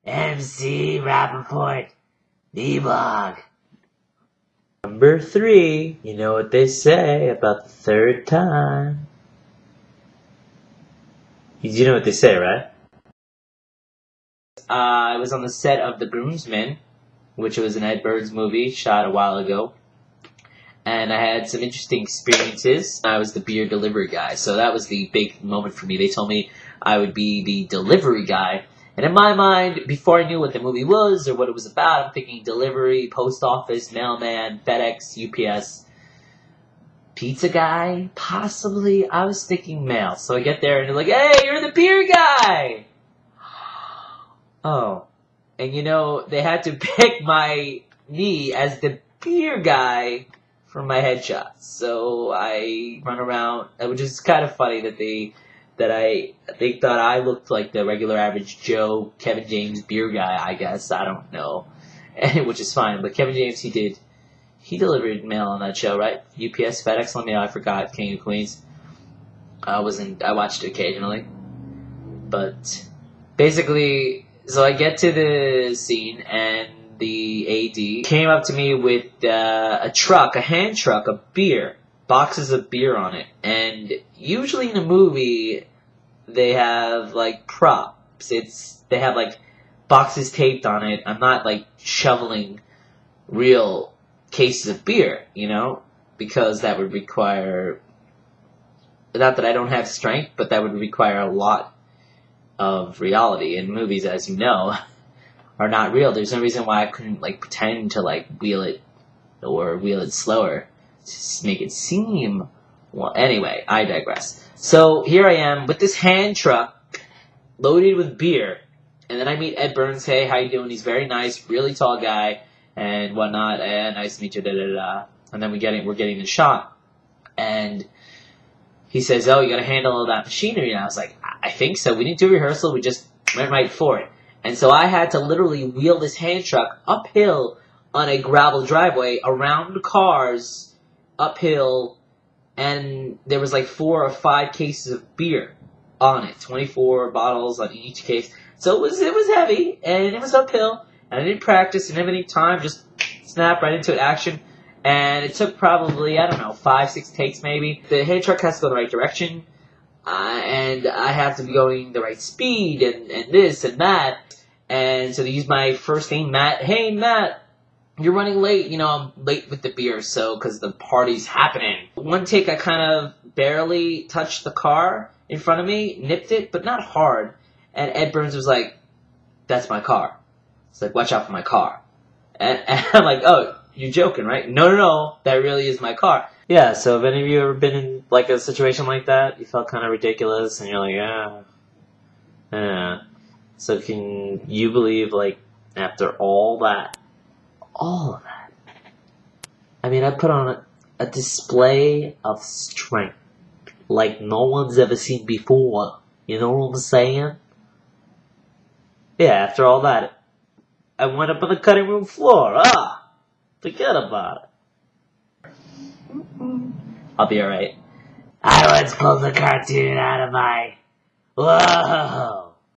MCRappaport, the blog. Number 3, you know what they say about the third time. You know what they say, right? I was on the set of The Groomsmen, which was an Ed Burns movie shot a while ago. And I had some interesting experiences. I was the beer delivery guy, so that was the big moment for me. They told me I would be the delivery guy. And in my mind, before I knew what the movie was or what it was about, I'm thinking delivery, post office, mailman, FedEx, UPS, pizza guy, possibly. I was thinking mail. So I get there and they're like, hey, you're the beer guy! Oh. And you know, they had to pick me as the beer guy for my headshot. So I run around, which is kind of funny that they thought I looked like the regular average Joe Kevin James beer guy, I guess. I don't know. Which is fine. But Kevin James, he delivered mail on that show, right? UPS, FedEx, let me know, I forgot. King of Queens. I watched it occasionally. But basically, so I get to the scene and the AD came up to me with a hand truck of beer, boxes of beer on it. And usually in a movie, they have like props. They have like boxes taped on it. I'm not like shoveling real cases of beer, you know, because that would require, not that I don't have strength, but that would require a lot of reality. And movies, as you know, are not real. There's no reason why I couldn't like pretend to like wheel it or wheel it slower to make it seem, well, anyway, I digress. So here I am with this hand truck loaded with beer, and then I meet Ed Burns. Hey, how you doing? He's very nice, really tall guy, and whatnot. And nice to meet you. Da da da. And then we're getting the shot, and he says, "Oh, you got to handle all that machinery." And I was like, "I think so. We didn't do rehearsal. We just went right for it." And so I had to literally wheel this hand truck uphill on a gravel driveway around cars, uphill. And there was like 4 or 5 cases of beer on it, 24 bottles on each case. So it was heavy, and it was uphill, and I didn't practice, and every time just snap right into it, action. And it took probably, I don't know, 5, 6 takes maybe. The hand truck has to go the right direction, and I have to be going the right speed, and this and that. And so they use my first name, Matt. Hey, Matt. You're running late. You know, I'm late with the beer, so, because the party's happening. One take, I kind of barely touched the car in front of me, nipped it, but not hard. And Ed Burns was like, that's my car. It's like, watch out for my car. And I'm like, oh, you're joking, right? No, that really is my car. Yeah, so have any of you ever been in, like, a situation like that? You felt kind of ridiculous, and you're like, yeah. So can you believe, like, after all that, I mean, I put on a display of strength like no one's ever seen before. You know what I'm saying? Yeah, after all that, I went up on the cutting room floor. Forget about it. I'll be alright. I once pulled the cartoon out of my... Whoa!